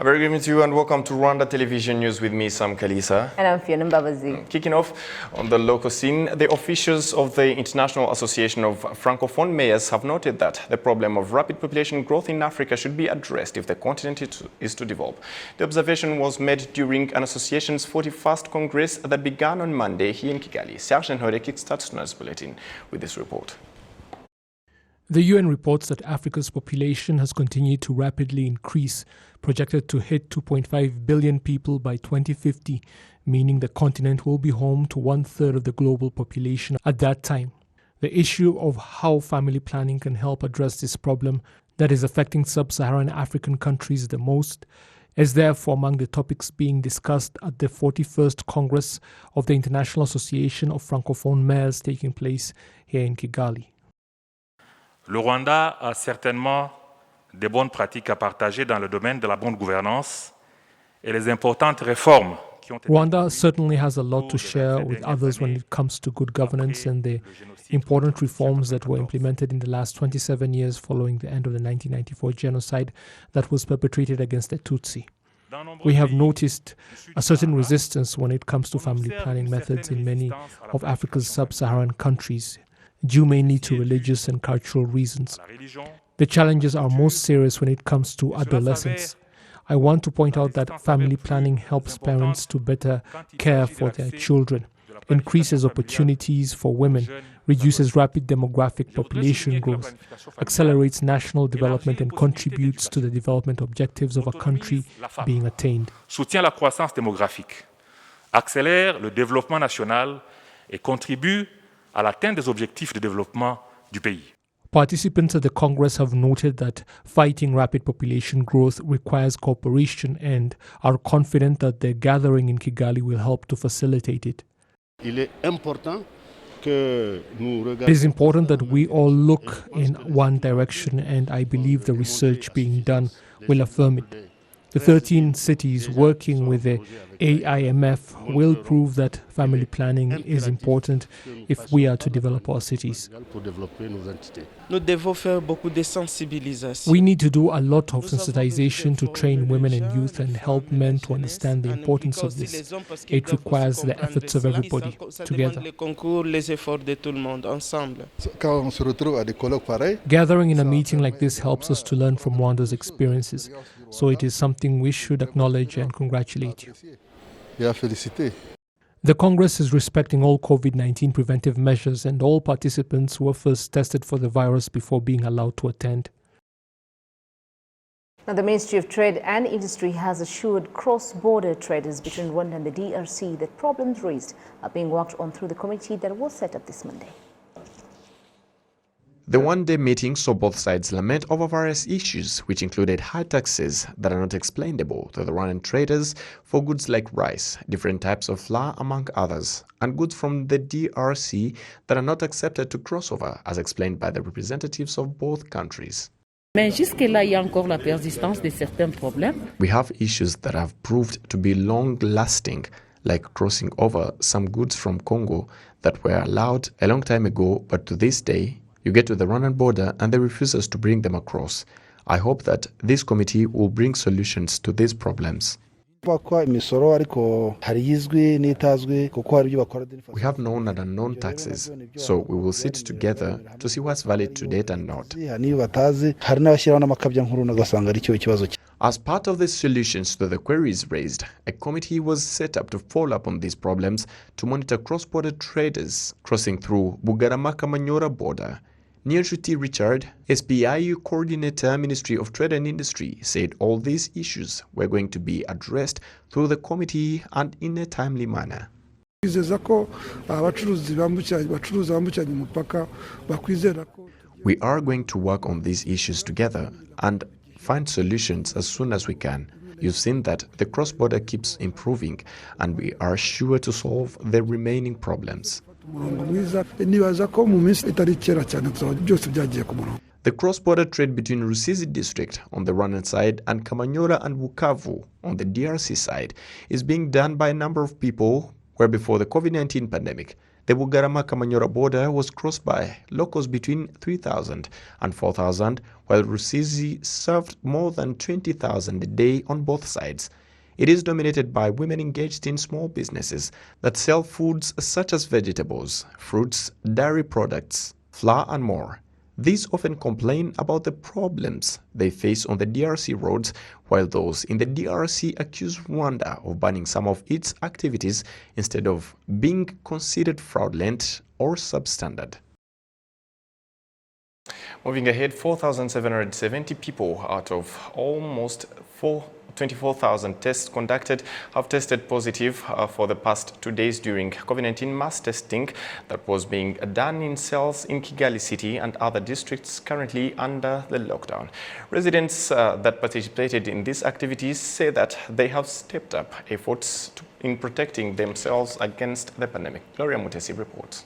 A very good evening to you and welcome to Rwanda Television News with me, Sam Kalisa. And I'm Fiona Mbabazi. Kicking off on the local scene, the officials of the International Association of Francophone Mayors have noted that the problem of rapid population growth in Africa should be addressed if the continent is to develop. The observation was made during an association's 41st Congress that began on Monday here in Kigali. Serge Nhore kickstarts tonight's bulletin with this report. The UN reports that Africa's population has continued to rapidly increase, projected to hit 2.5 billion people by 2050, meaning the continent will be home to one-third of the global population at that time. The issue of how family planning can help address this problem that is affecting sub-Saharan African countries the most is therefore among the topics being discussed at the 41st Congress of the International Association of Francophone Mayors taking place here in Kigali. Le Rwanda a certainement des bonnes pratiques à partager dans le domaine de la bonne gouvernance et les importantes réformes qui ont été Rwanda certainly has a lot to share with others when it comes to good governance and the important reforms that were implemented in the last 27 years following the end of the 1994 genocide that was perpetrated against the Tutsi. We have noticed a certain resistance when it comes to family planning methods in many of Africa's sub-Saharan countries, due mainly to religious and cultural reasons. The challenges are most serious when it comes to adolescents. I want to point out that family planning helps parents to better care for their children, increases opportunities for women, reduces rapid demographic population growth, accelerates national development and contributes to the development objectives of a country being attained. Soutient la croissance démographique, accélère le développement national et contribue à l'atteinte des objectifs de développement du pays. Participants at the Congress have noted that fighting rapid population growth requires cooperation and are confident that their gathering in Kigali will help to facilitate it. It is important that we all look in one direction, and I believe the research being done will affirm it. The 13 cities working with the AIMF will prove that family planning is important if we are to develop our cities. We need to do a lot of sensitization to train women and youth and help men to understand the importance of this. It requires the efforts of everybody together. Gathering in a meeting like this helps us to learn from Rwanda's experiences, so it is something we should acknowledge and congratulate you. The Congress is respecting all COVID-19 preventive measures, and all participants were first tested for the virus before being allowed to attend. Now, the Ministry of Trade and Industry has assured cross-border traders between Rwanda and the DRC that problems raised are being worked on through the committee that was set up this Monday. The one-day meeting saw both sides lament over various issues, which included high taxes that are not explainable to the Rwandan traders for goods like rice, different types of flour, among others, and goods from the DRC that are not accepted to crossover, as explained by the representatives of both countries. We have issues that have proved to be long-lasting, like crossing over some goods from Congo that were allowed a long time ago, but to this day, you get to the Rwandan border and they refuse us to bring them across. I hope that this committee will bring solutions to these problems. We have known and unknown taxes, so we will sit together to see what's valid to date and not. As part of the solutions to the queries raised, a committee was set up to follow up on these problems to monitor cross-border traders crossing through Bugarama-Kamanyora border. Niyonshuti Richard, SPIU Coordinator, Ministry of Trade and Industry, said all these issues were going to be addressed through the committee and in a timely manner. We are going to work on these issues together and find solutions as soon as we can. You've seen that the cross-border keeps improving, and we are sure to solve the remaining problems. The cross-border trade between Rusizi district on the Rwandan side and Kamanyora and Bukavu on the DRC side is being done by a number of people where before the COVID-19 pandemic, The Bugaramaka-Manyora border was crossed by locals between 3,000 and 4,000, while Rusizi served more than 20,000 a day on both sides. It is dominated by women engaged in small businesses that sell foods such as vegetables, fruits, dairy products, flour and more. These often complain about the problems they face on the DRC roads, while those in the DRC accuse Rwanda of banning some of its activities instead of being considered fraudulent or substandard. Moving ahead, 4,770 people out of almost 24,000 tests conducted have tested positive for the past 2 days during COVID-19 mass testing that was being done in cells in Kigali City and other districts currently under the lockdown. Residents that participated in these activities say that they have stepped up efforts in protecting themselves against the pandemic. Gloria Mutesi reports.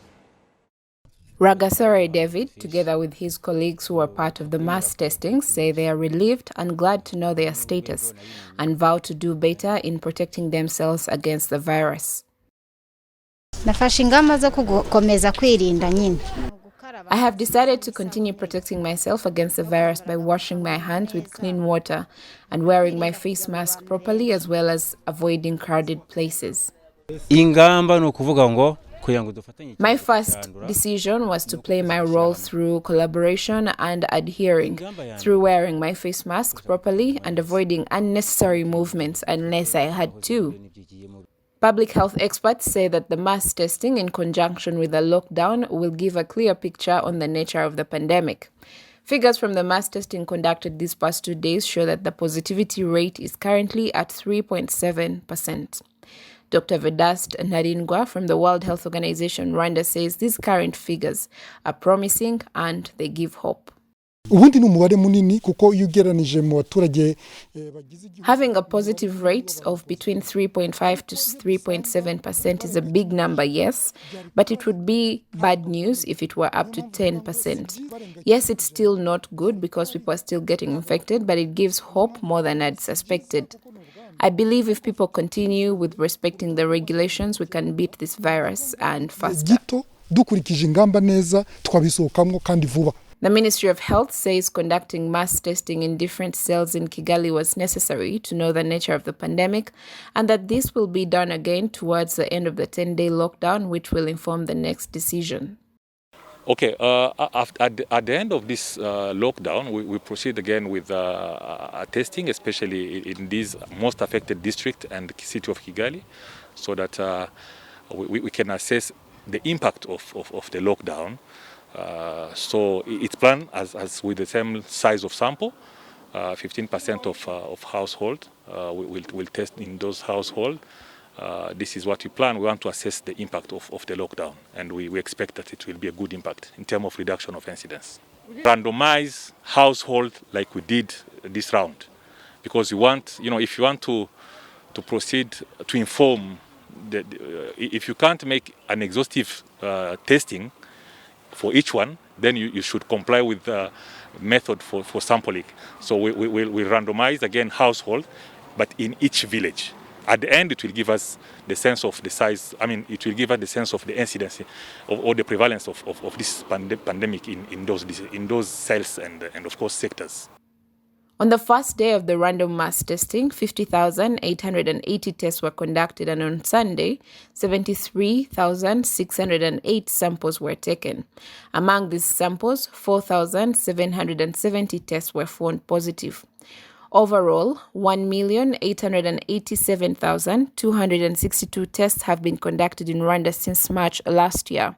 Ragasore David, together with his colleagues who were part of the mass testing, say they are relieved and glad to know their status and vow to do better in protecting themselves against the virus. I have decided to continue protecting myself against the virus by washing my hands with clean water and wearing my face mask properly, as well as avoiding crowded places. My first decision was to play my role through collaboration and adhering, through wearing my face mask properly and avoiding unnecessary movements unless I had to. Public health experts say that the mass testing in conjunction with the lockdown will give a clear picture on the nature of the pandemic. Figures from the mass testing conducted these past 2 days show that the positivity rate is currently at 3.7%. Dr. Vedast Narindwa from the World Health Organization Rwanda says these current figures are promising and they give hope. Having a positive rate of between 3.5 to 3.7% is a big number, yes, but it would be bad news if it were up to 10%. Yes, it's still not good because people are still getting infected, but it gives hope more than I'd suspected. I believe if people continue with respecting the regulations, we can beat this virus and faster. The Ministry of Health says conducting mass testing in different cells in Kigali was necessary to know the nature of the pandemic, and that this will be done again towards the end of the 10-day lockdown, which will inform the next decision. Okay, at the end of this lockdown, we proceed again with testing, especially in these most affected district and city of Kigali, so that we can assess the impact of the lockdown. So it's planned as with the same size of sample, 15% of household will test in those households. This is what we plan. We want to assess the impact of the lockdown, and we expect that it will be a good impact in terms of reduction of incidence. Randomize household like we did this round, because you want, if you want to proceed to inform, if you can't make an exhaustive testing for each one, then you should comply with the method for sampling. So we randomize again household, but in each village. At the end, it will give us the sense of the size, it will give us the sense of the incidence or the prevalence of this pandemic in those cells and of course sectors. On the first day of the random mass testing, 50,880 tests were conducted, and on Sunday, 73,608 samples were taken. Among these samples, 4,770 tests were found positive. Overall, 1,887,262 tests have been conducted in Rwanda since March last year.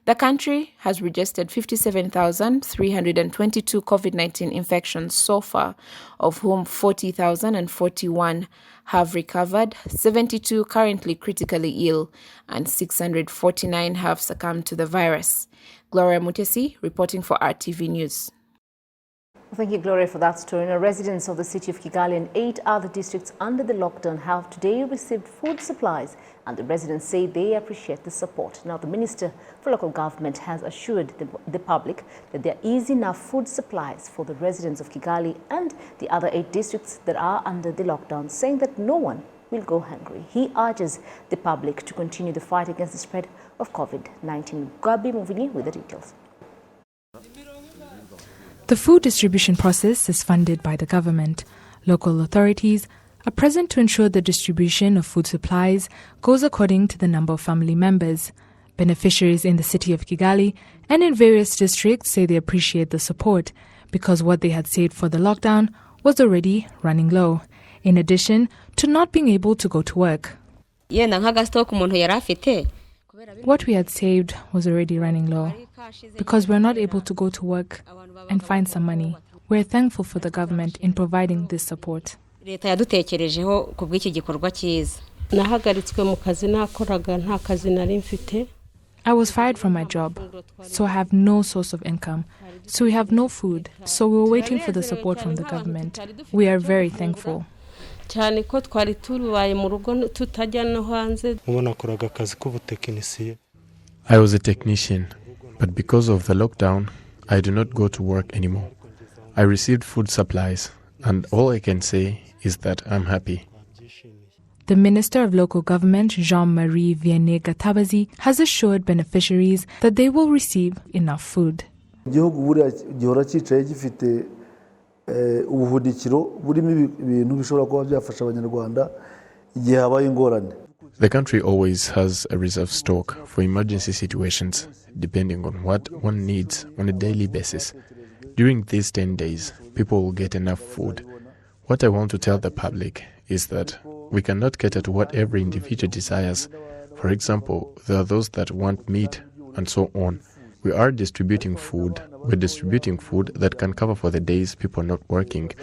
The country has registered 57,322 COVID-19 infections so far, of whom 40,041 have recovered, 72 currently critically ill, and 649 have succumbed to the virus. Gloria Mutesi, reporting for RTV News. Thank you, Gloria, for that story. Now, residents of the city of Kigali and 8 other districts under the lockdown have today received food supplies, and the residents say they appreciate the support. Now, the Minister for Local Government has assured the public that there is enough food supplies for the residents of Kigali and the other 8 districts that are under the lockdown, saying that no one will go hungry. He urges the public to continue the fight against the spread of COVID-19. Gabi Movini with the details. The food distribution process is funded by the government. Local authorities are present to ensure the distribution of food supplies goes according to the number of family members. Beneficiaries in the city of Kigali and in various districts say they appreciate the support because what they had saved for the lockdown was already running low, in addition to not being able to go to work. What we had saved was already running low because we're not able to go to work and find some money. We're thankful for the government in providing this support. I was fired from my job, so I have no source of income. So we have no food, so we were waiting for the support from the government. We are very thankful. I was a technician, but because of the lockdown, I do not go to work anymore. I received food supplies, and all I can say is that I'm happy. The Minister of Local Government, Jean-Marie Vianney-Gatabazi, has assured beneficiaries that they will receive enough food. The country always has a reserve stock for emergency situations, depending on what one needs on a daily basis. During these 10 days, people will get enough food. What I want to tell the public is that we cannot cater to what every individual desires. For example, there are those that want meat and so on. We are distributing food. We're distributing food that can cover for the days people are not working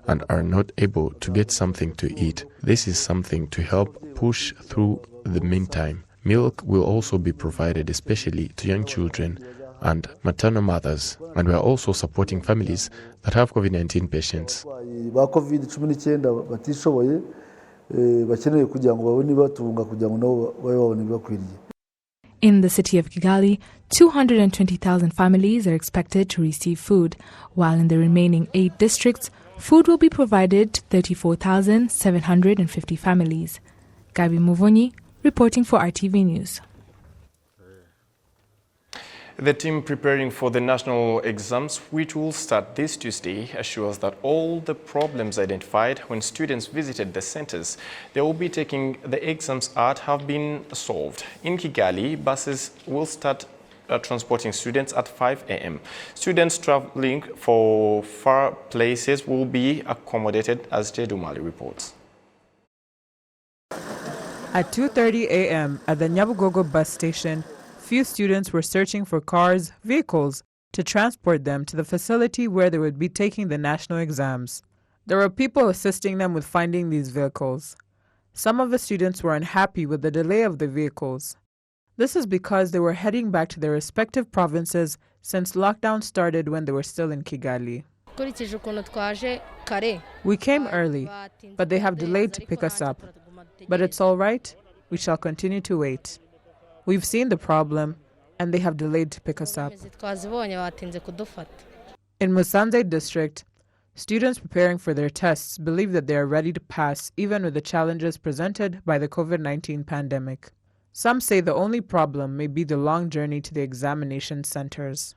and are not able to get something to eat. This is something to help push through the meantime. Milk will also be provided, especially to young children and maternal mothers, and we are also supporting families that have COVID-19 patients. In the city of Kigali, 220,000 families are expected to receive food, while in the remaining 8 districts, food will be provided to 34,750 families. Gabi Muvonyi, reporting for RTV News. The team preparing for the national exams, which will start this Tuesday, assures that all the problems identified when students visited the centers they will be taking the exams at have been solved. In Kigali, buses will start transporting students at 5 a.m. Students traveling for far places will be accommodated, as Jedumali reports. At 2:30 a.m. at the Nyabugogo bus station, few students were searching for vehicles to transport them to the facility where they would be taking the national exams. There were people assisting them with finding these vehicles. Some of the students were unhappy with the delay of the vehicles. This is because they were heading back to their respective provinces since lockdown started when they were still in Kigali. We came early, but they have delayed to pick us up. But it's all right. We shall continue to wait. We've seen the problem, and they have delayed to pick us up. In Musanze district, students preparing for their tests believe that they are ready to pass even with the challenges presented by the COVID-19 pandemic. Some say the only problem may be the long journey to the examination centers.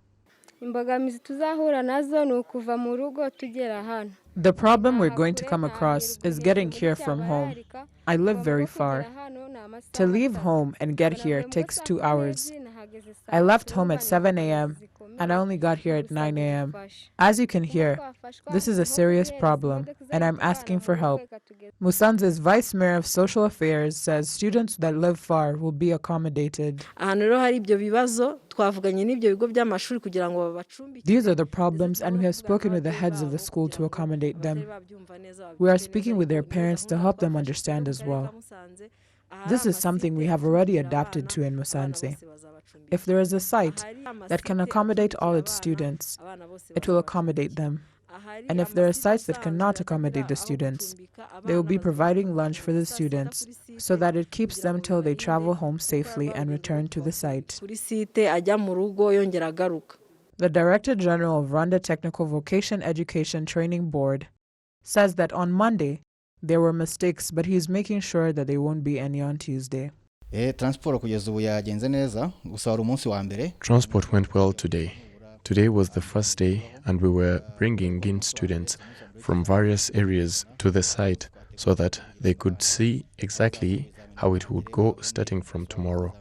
The problem we're going to come across is getting here from home. I live very far. To leave home and get here takes 2 hours. I left home at 7 a.m. and I only got here at 9 a.m. As you can hear, this is a serious problem and I'm asking for help. Musanze's Vice Mayor of Social Affairs says students that live far will be accommodated. These are the problems and we have spoken with the heads of the school to accommodate them. We are speaking with their parents to help them understand as well. This is something we have already adapted to in Musanze. If there is a site that can accommodate all its students, it will accommodate them. And if there are sites that cannot accommodate the students, they will be providing lunch for the students so that it keeps them till they travel home safely and return to the site. The Director General of Rwanda Technical Vocation Education Training Board says that on Monday, there were mistakes, but he's making sure that there won't be any on Tuesday. Transport went well today. Today was the first day, and we were bringing in students from various areas to the site so that they could see exactly how it would go starting from tomorrow.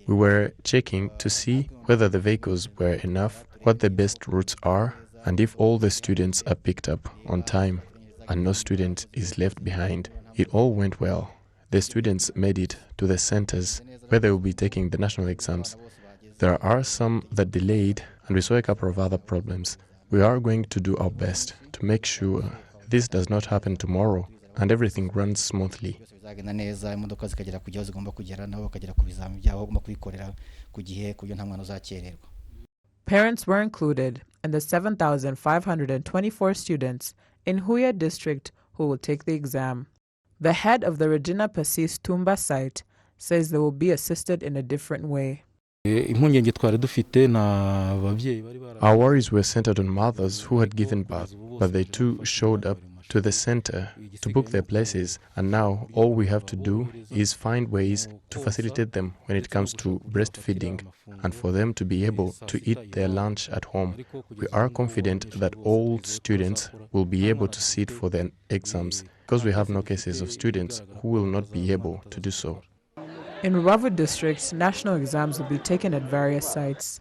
We were checking to see whether the vehicles were enough, what the best routes are, and if all the students are picked up on time and no student is left behind. It all went well. The students made it to the centers where they will be taking the national exams. There are some that delayed, and we saw a couple of other problems. We are going to do our best to make sure this does not happen tomorrow and everything runs smoothly. Parents were included in the 7,524 students in Huye district who will take the exam. The head of the Regina Pacis Tumba site says they will be assisted in a different way. Our worries were centered on mothers who had given birth, but they too showed up to the center to book their places, and now all we have to do is find ways to facilitate them when it comes to breastfeeding and for them to be able to eat their lunch at home. We are confident that all students will be able to sit for their exams because we have no cases of students who will not be able to do so. In Ruwavu district, national exams will be taken at various sites.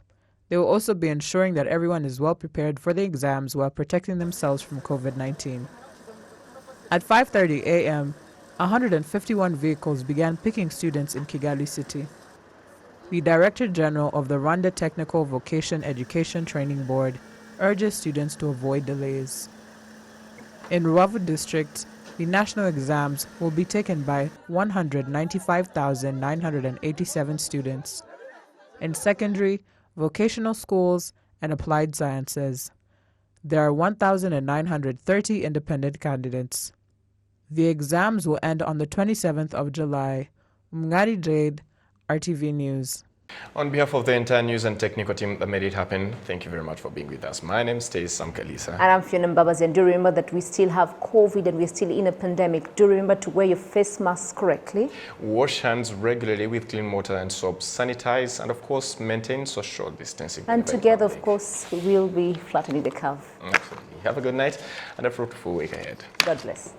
They will also be ensuring that everyone is well prepared for the exams while protecting themselves from COVID-19. At 5:30 a.m., 151 vehicles began picking students in Kigali City. The Director General of the Rwanda Technical Vocation Education Training Board urges students to avoid delays. In Ruwavu district, the national exams will be taken by 195,987 students. In secondary, vocational schools, and applied sciences, there are 1,930 independent candidates. The exams will end on the 27th of July. Mngari Jade, RTV News. On behalf of the entire news and technical team that made it happen, thank you very much for being with us. My name is Sam Kalisa. And I'm Fiona Mbabazi, and do remember that we still have COVID and we're still in a pandemic. Do remember to wear your face masks correctly. Wash hands regularly with clean water and soap. Sanitize and, of course, maintain social distancing. And together, of course, we'll be flattening the curve. Absolutely. Have a good night and a fruitful week ahead. God bless.